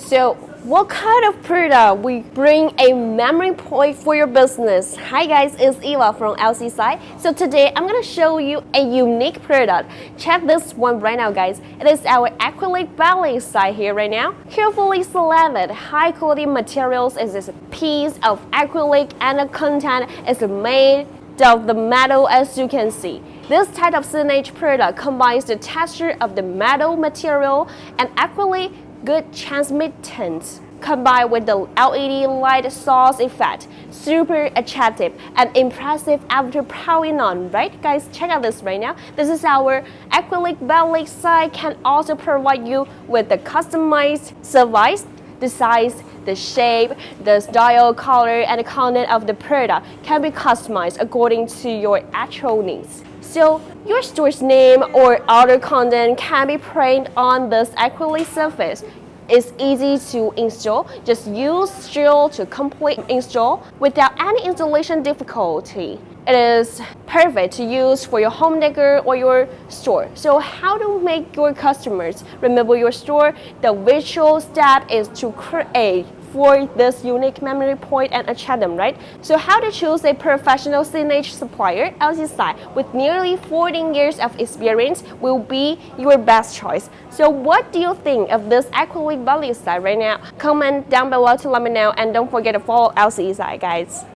So what kind of product we bring a memory point for your business? Hi guys, it's Eva from LCSIGN. So today I'm going to show you a unique product. Check this one right now guys. It is our acrylic ballet side here right now. Carefully selected high quality materials is this piece of acrylic and the content is made of the metal as you can see. This type of signage product combines the texture of the metal material and acrylic good transmittance combined with the LED light source effect. Super attractive and impressive after powering on, right guys? Check out this right now. This is our acrylic ballet side, can also provide you with the customized service. The size, the shape, the style, color, and the content of the product can be customized according to your actual needs. So your store's name or other content can be printed on this acrylic surface. It's easy to install. Just use drill to complete install without any installation difficulty. It is perfect to use for your home decor or your store. So how to make your customers remember your store? The visual step is to create for this unique memory point and attract them, right? So how to choose a professional signage supplier? LCSIGN with nearly 14 years of experience will be your best choice. So what do you think of this acrylic ballet side right now? Comment down below to let me know, and don't forget to follow LCSIGN guys.